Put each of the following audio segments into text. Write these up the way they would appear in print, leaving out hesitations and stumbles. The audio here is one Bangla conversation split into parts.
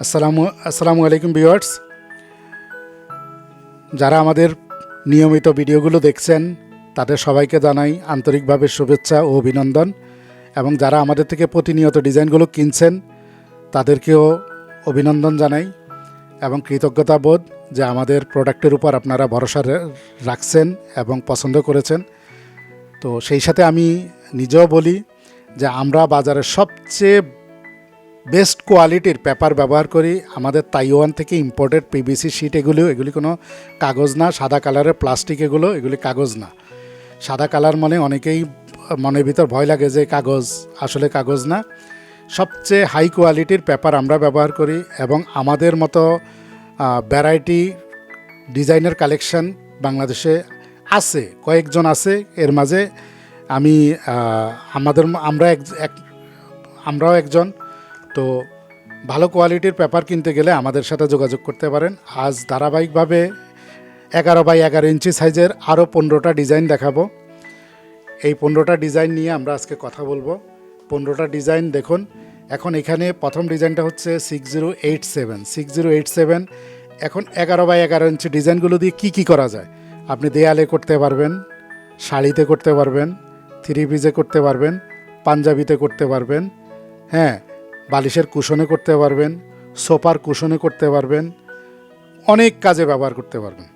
আসসালামু আলাইকুম ভিউয়ার্স, যারা আমাদের নিয়মিত ভিডিওগুলো দেখছেন তাদের সবাইকে জানাই আন্তরিকভাবে শুভেচ্ছা ও অভিনন্দন। এবং যারা আমাদের থেকে প্রতিনিয়ত ডিজাইনগুলো কিনছেন তাদেরকেও অভিনন্দন জানাই এবং কৃতজ্ঞতা বোধ যে আমাদের প্রোডাক্টের উপর আপনারা ভরসা রাখছেন এবং পছন্দ করেছেন। তো সেই সাথে আমি নিজেও বলি যে আমরা বাজারের সবচেয়ে বেস্ট কোয়ালিটির পেপার ব্যবহার করি। আমাদের তাইওয়ান থেকে ইম্পোর্টেড পিভিসি শিট, এগুলি কোনো কাগজ না, সাদা কালারের প্লাস্টিক, এগুলি কাগজ না। সাদা কালার মানে অনেকেই মনের ভিতর ভয় লাগে যে কাগজ, আসলে কাগজ না। সবচেয়ে হাই কোয়ালিটির পেপার আমরা ব্যবহার করি এবং আমাদের মতো ভ্যারাইটি ডিজাইনের কালেকশন বাংলাদেশে আছে, কয়েকজন আছে। এর মাঝে আমরাও একজন। তো ভালো কোয়ালিটির পেপার কিনতে গেলে আমাদের সাথে যোগাযোগ করতে পারেন। আজ ধারাবাহিকভাবে 11x11 ইঞ্চি সাইজের আরও 15টা ডিজাইন দেখাবো। এই 15টা ডিজাইন নিয়ে আমরা আজকে কথা বলবো। 15টা ডিজাইন দেখুন। এখন এখানে প্রথম ডিজাইনটা হচ্ছে 6087। এখন 11x11 ইঞ্চি ডিজাইনগুলো দিয়ে কি করা যায়? আপনি দেয়ালে করতে পারবেন, শাড়িতে করতে পারবেন, থ্রি পিসে করতে পারবেন, পাঞ্জাবিতে করতে পারবেন, হ্যাঁ, বালিশের কুশনে করতে পারবেন, সোফার কুশনে করতে পারবেন, অনেক কাজে ব্যবহার করতে পারবেন।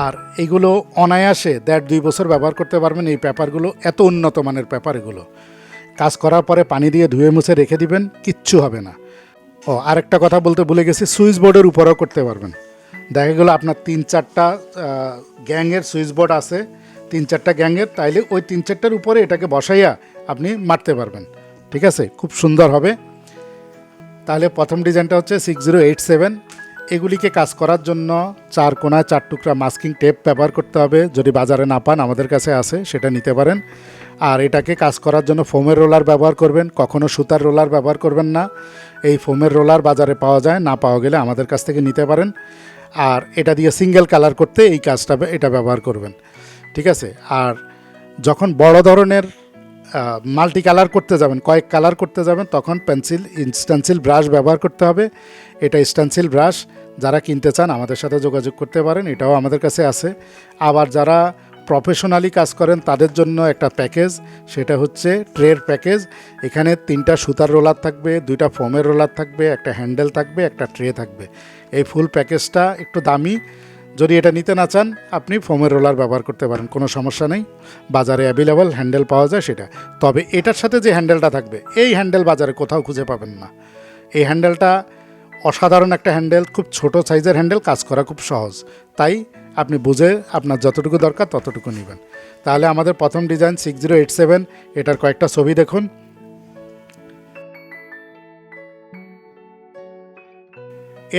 আর এগুলো অনায়াসে 1.5-2 বছর ব্যবহার করতে পারবেন। এই পেপারগুলো এত উন্নত মানের পেপার, এগুলো কাজ করার পরে পানি দিয়ে ধুয়ে মুছে রেখে দিবেন, কিচ্ছু হবে না। আরেকটা কথা বলতে ভুলে গেছি, সুইচ বোর্ডের উপরেও করতে পারবেন। দেখা গেলো আপনার 3-4টা গ্যাংয়ের সুইচ বোর্ড আছে, 3-4টা গ্যাংয়ের, তাইলে ওই 3-4টার উপরে এটাকে বসাইয়া আপনি মারতে পারবেন। ঠিক আছে, খুব সুন্দর হবে। তাহলে প্রথম ডিজাইনটা হচ্ছে 6087। এগুলিকে কাজ করার জন্য 4 কোণায় 4 টুকরা মাস্কিং টেপ ব্যবহার করতে হবে। যদি বাজারে না পান, আমাদের কাছে আছে, সেটা নিতে পারেন। আর এটাকে কাজ করার জন্য ফোমের রোলার ব্যবহার করবেন, কখনো সুতার রোলার ব্যবহার করবেন না। এই ফোমের রোলার বাজারে পাওয়া যায়, না পাওয়া গেলে আমাদের কাছ থেকে নিতে পারেন। আর এটা দিয়ে সিঙ্গেল কালার করতে এই কাজটা এটা ব্যবহার করবেন। ঠিক আছে। আর যখন বড় ধরনের মাল্টি কালার করতে যাবেন, কয়েক কালার করতে যাবেন, তখন স্টেনসিল ব্রাশ ব্যবহার করতে হবে। এটা স্টেনসিল ব্রাশ যারা কিনতে চান আমাদের সাথে যোগাযোগ করতে পারেন, এটাও আমাদের কাছে আছে। আবার যারা প্রফেশনালি কাজ করেন তাদের জন্য একটা প্যাকেজ, সেটা হচ্ছে ট্রের প্যাকেজ। এখানে 3টা সুতার রোলার থাকবে, 2টা ফোমের রোলার থাকবে, একটা হ্যান্ডেল থাকবে, একটা ট্রে থাকবে। এই ফুল প্যাকেজটা একটু দামি। যদি এটা নিতে না চান, আপনি ফোমের রোলার ব্যবহার করতে পারেন, কোনো সমস্যা নেই। বাজারে অ্যাভেলেবল হ্যান্ডেল পাওয়া যায় সেটা। তবে এটার সাথে যে হ্যান্ডেলটা থাকবে, এই হ্যান্ডেল বাজারে কোথাও খুঁজে পাবেন না। এই হ্যান্ডেলটা অসাধারণ একটা হ্যান্ডেল, খুব ছোট সাইজের হ্যান্ডেল, কাজ করা খুব সহজ। তাই আপনি বুঝে আপনার যতটুকু দরকার ততটুকু নেবেন। তাহলে আমাদের প্রথম ডিজাইন 6087, এটার কয়েকটা ছবি দেখুন।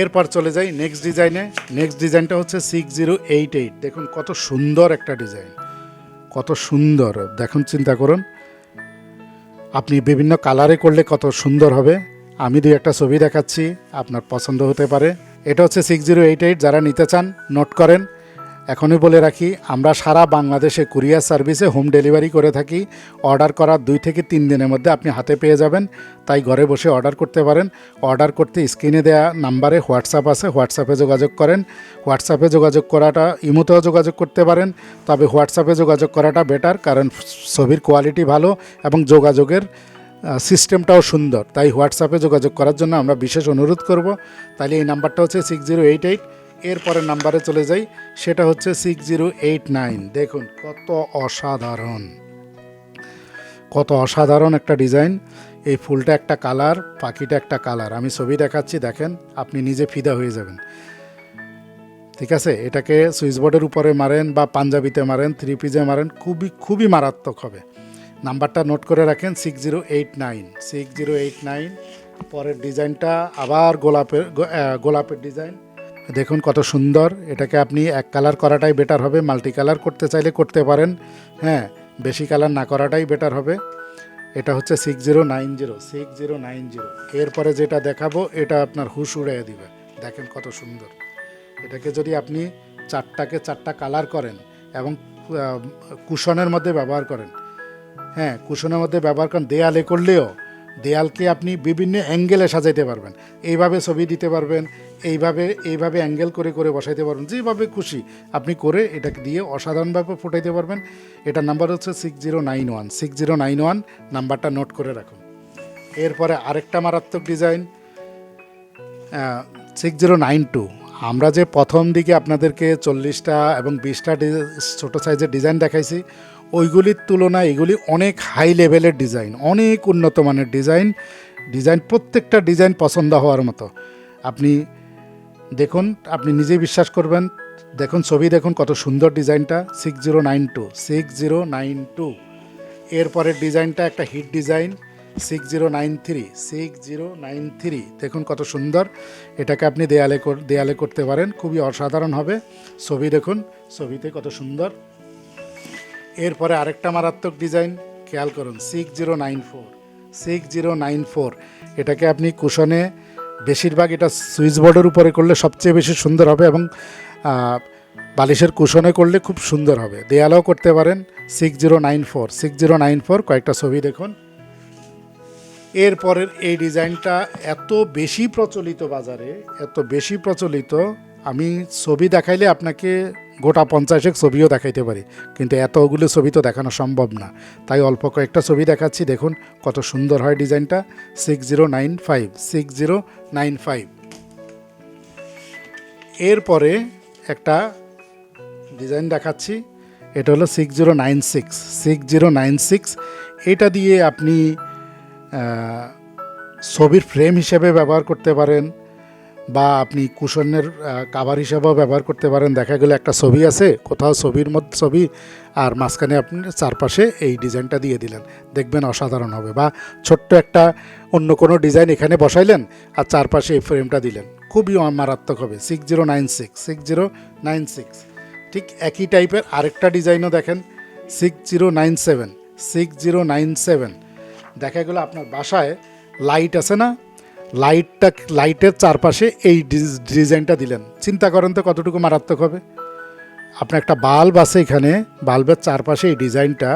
এরপর চলে যাই নেক্সট ডিজাইনে। নেক্সট ডিজাইনটা হচ্ছে 6088। দেখুন কত সুন্দর একটা ডিজাইন, কত সুন্দর দেখুন, চিন্তা করুন আপনি বিভিন্ন কালারে করলে কত সুন্দর হবে। আমি 2-একটা ছবি দেখাচ্ছি, আপনার পছন্দ হতে পারে। এটা হচ্ছে 6088। যারা নিতে চান নোট করেন। এখনই বলে রাখি, আমরা সারা বাংলাদেশে কুরিয়ার সার্ভিসে হোম ডেলিভারি করে থাকি। অর্ডার করার 2 থেকে 3 দিনের মধ্যে আপনি হাতে পেয়ে যাবেন। তাই ঘরে বসে অর্ডার করতে পারেন। অর্ডার করতে স্ক্রিনে দেওয়া নাম্বারে হোয়াটসঅ্যাপ আছে, হোয়াটসঅ্যাপে যোগাযোগ করেন। হোয়াটসঅ্যাপে যোগাযোগ করাটা, ইমোতেও যোগাযোগ করতে পারেন, তবে হোয়াটসঅ্যাপে যোগাযোগ করাটা বেটার, কারণ ছবির কোয়ালিটি ভালো এবং যোগাযোগের সিস্টেমটাও সুন্দর। তাই হোয়াটসঅ্যাপে যোগাযোগ করার জন্য আমরা বিশেষ অনুরোধ করব। তাহলে এই নাম্বারটা হচ্ছে 6088। এরপরের নাম্বারে চলে যাই, সেটা হচ্ছে 6089। দেখুন কত অসাধারণ, কত অসাধারণ একটা ডিজাইন। এই ফুলটা একটা কালার, পাখিটা একটা কালার। আমি ছবি দেখাচ্ছি, দেখেন, আপনি নিজে ফিদা হয়ে যাবেন। ঠিক আছে। এটাকে সুইচ বোর্ডের উপরে মারেন বা পাঞ্জাবিতে মারেন, থ্রি পিসে মারেন, খুবই মারাত্মক হবে। নাম্বারটা নোট করে রাখেন, 6089। পরের ডিজাইনটা আবার গোলাপের ডিজাইন। দেখুন কত সুন্দর। এটাকে আপনি এক কালার করাটাই বেটার হবে, মাল্টি কালার করতে চাইলে করতে পারেন, হ্যাঁ, বেশি কালার না করাটাই বেটার হবে। এটা হচ্ছে 6090। এরপরে যেটা দেখাবো এটা আপনার হুশ উড়িয়ে দিবে। দেখেন কত সুন্দর। এটাকে যদি আপনি 4টা কালার করেন এবং কুশনের মধ্যে ব্যবহার করেন, হ্যাঁ, কুশনের মধ্যে ব্যবহার করেন, দেয়ালে করলেও দেয়ালকে আপনি বিভিন্ন অ্যাঙ্গেলে সাজাইতে পারবেন। এইভাবে ছবি দিতে পারবেন, এইভাবে অ্যাঙ্গেল করে করে বসাইতে পারবেন, যেভাবে খুশি আপনি করে এটাকে দিয়ে অসাধারণভাবে ফুটাইতে পারবেন। এটার নাম্বার হচ্ছে 6091। 6091 নাম্বারটা নোট করে রাখুন। এরপরে আরেকটা মারাত্মক ডিজাইন 6092। আমরা যে প্রথম দিকে আপনাদেরকে 40টা এবং 20টা ছোটো সাইজের ডিজাইন দেখাইছি, ওইগুলির তুলনায় এগুলি অনেক হাই লেভেলের ডিজাইন, অনেক উন্নত মানের ডিজাইন প্রত্যেকটা ডিজাইন পছন্দ হওয়ার মতো। আপনি দেখুন, আপনি নিজেই বিশ্বাস করবেন। দেখুন ছবি, দেখুন কত সুন্দর ডিজাইনটা। 6092। এরপরের ডিজাইনটা একটা হিট ডিজাইন 6093। দেখুন কত সুন্দর। এটাকে আপনি দেয়ালে করতে পারেন, খুবই অসাধারণ হবে। ছবি দেখুন, ছবিতে কত সুন্দর। এরপরে আরেকটা মারাত্মক ডিজাইন খেয়াল করুন 6094। এটাকে আপনি কুশনে, বেশিরভাগ এটা সুইচ বোর্ডের উপরে করলে সবচেয়ে বেশি সুন্দর হবে এবং বালিশের কুশনে করলে খুব সুন্দর হবে। দেয়ালেও করতে পারেন। 6094 কয়েকটা ছবি দেখুন। এরপরের এই ডিজাইনটা এত বেশি প্রচলিত বাজারে, এত বেশি প্রচলিত, আমি ছবি দেখাইলে আপনাকে গোটা 50 ছবিও দেখাইতে পারি, কিন্তু এতগুলো ছবি তো দেখানো সম্ভব না। তাই অল্প কয়েকটা ছবি দেখাচ্ছি। দেখুন কত সুন্দর হয় ডিজাইনটা। 6095। এরপরে একটা ডিজাইন দেখাচ্ছি, এটা হলো 6096। এটা দিয়ে আপনি ছবির ফ্রেম হিসেবে ব্যবহার করতে পারেন, বা আপনি কুশনের কাভার হিসাবেও ব্যবহার করতে পারেন। দেখা গেলে একটা ছবি আছে কোথাও, ছবির মধ্যে ছবি, আর মাঝখানে আপনি চারপাশে এই ডিজাইনটা দিয়ে দিলেন, দেখবেন অসাধারণ হবে। বা ছোট্ট একটা অন্য কোনো ডিজাইন এখানে বসাইলেন আর চারপাশে এই ফ্রেমটা দিলেন, খুবই মারাত্মক হবে। 6096। ঠিক একই টাইপের আরেকটা ডিজাইনও দেখেন 6097। দেখা গেলো আপনার বাসায় লাইট আছে না, লাইটের চারপাশে এই ডিজাইনটা দিলেন, চিন্তা করেন তো কতটুকু মারাত্মক হবে। আপনার একটা বাল্ব আছে এখানে, বাল্বের চারপাশে এই ডিজাইনটা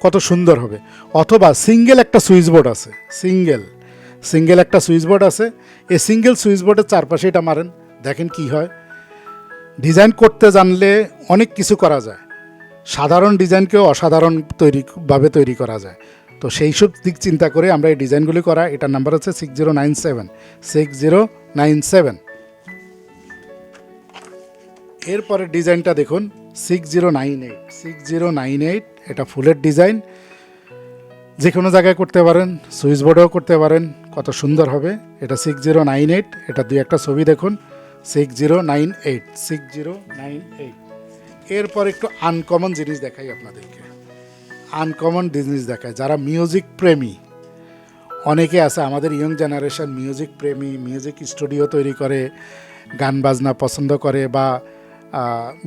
কত সুন্দর হবে। অথবা সিঙ্গেল একটা সুইচ বোর্ড আছে, সিঙ্গেল একটা সুইচ বোর্ড আছে, এই সিঙ্গেল সুইচ বোর্ডের চারপাশে এটা মারেন, দেখেন কি হয়। ডিজাইন করতে জানলে অনেক কিছু করা যায়, সাধারণ ডিজাইনকেও অসাধারণ ভাবে তৈরি করা যায়। তো সেই সব দিক চিন্তা করে আমরা এই ডিজাইনগুলি করা। এটার নাম্বার হচ্ছে 6097। এরপরের ডিজাইনটা দেখুন 6098। এটা ফুলের ডিজাইন, যে কোনো জায়গায় করতে পারেন, সুইচ বোর্ডেও করতে পারেন, কত সুন্দর হবে। এটা 6098। এটা দুই একটা ছবি দেখুন 6098। এরপর একটু আনকমন জিনিস দেখাই আপনাদেরকে, আনকমন জিনিস দেখায়। যারা মিউজিক প্রেমী, অনেকে আছে আমাদের ইয়ং জেনারেশন মিউজিক প্রেমী, মিউজিক স্টুডিও তৈরি করে, গান বাজনা পছন্দ করে, বা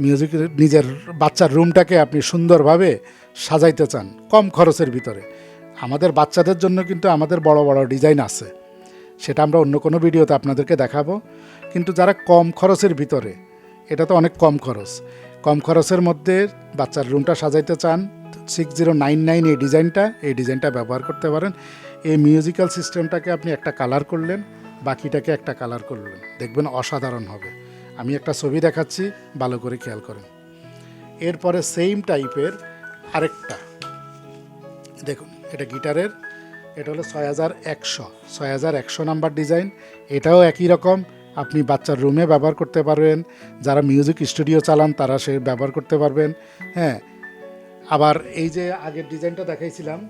মিউজিক নিজের বাচ্চার রুমটাকে আপনি সুন্দরভাবে সাজাইতে চান কম খরচের ভিতরে। আমাদের বাচ্চাদের জন্য কিন্তু আমাদের বড় বড় ডিজাইন আছে, সেটা আমরা অন্য কোনো ভিডিওতে আপনাদেরকে দেখাবো। কিন্তু যারা কম খরচের ভিতরে, এটা তো অনেক কম খরচের মধ্যে বাচ্চার রুমটা সাজাইতে চান, 6099 এই ডিজাইনটা ব্যবহার করতে পারেন। এই মিউজিক্যাল সিস্টেমটাকে আপনি একটা কালার করলেন, বাকিটাকে একটা কালার করলেন, দেখবেন অসাধারণ হবে। আমি একটা ছবি দেখাচ্ছি, ভালো করে খেয়াল করেন। এরপরে সেম টাইপের আরেকটা দেখুন, এটা গিটারের, এটা হলো 6100 নাম্বার ডিজাইন। এটাও একই রকম, আপনি বাচ্চার রুমে ব্যবহার করতে পারবেন, যারা মিউজিক স্টুডিও চালান তারা সে ব্যবহার করতে পারবেন। হ্যাঁ, আবার এই যে আগের ডিজাইনটা দেখাইছিলাম,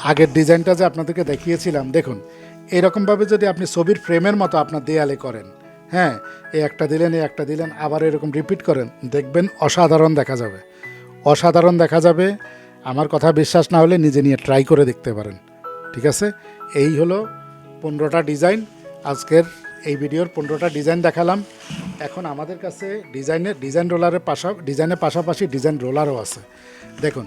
আগের ডিজাইনটা যে আপনাদেরকে দেখিয়েছিলাম, দেখুন এরকমভাবে যদি আপনি ছবির ফ্রেমের মতো আপনার দেয়ালে করেন, হ্যাঁ, এই একটা দিলেন, আবার এরকম রিপিট করেন, দেখবেন অসাধারণ দেখা যাবে। আমার কথা বিশ্বাস না হলে নিজে নিয়ে ট্রাই করে দেখতে পারেন। ঠিক আছে, এই হলো 15টা ডিজাইন। আজকের এই ভিডিওর 15টা ডিজাইন দেখালাম। এখন আমাদের কাছে ডিজাইনের পাশাপাশি ডিজাইন রোলারও আছে। দেখুন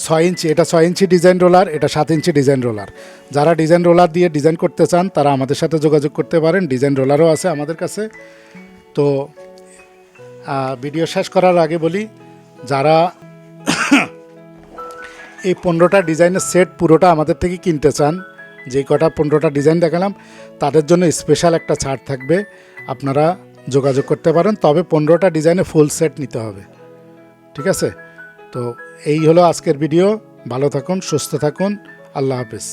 6 ইঞ্চি, এটা 6 ইঞ্চি ডিজাইন রোলার, এটা 7 ইঞ্চি ডিজাইন রোলার। যারা ডিজাইন রোলার দিয়ে ডিজাইন করতে চান তারা আমাদের সাথে যোগাযোগ করতে পারেন। ডিজাইন রোলারও আছে আমাদের কাছে। তো ভিডিও শেষ করার আগে বলি, যারা এই 15টা ডিজাইনের সেট পুরোটা আমাদের থেকে কিনতে চান, যে কটা 15টা ডিজাইন দেখালাম তাদের জন্য স্পেশাল একটা ছাড় থাকবে, আপনারা যোগাযোগ করতে পারেন। তবে 15টা ডিজাইনে ফুল সেট নিতে হবে, ঠিক আছে? তো এই হলো আজকের ভিডিও। ভালো থাকুন, সুস্থ থাকুন, আল্লাহ হাফেজ।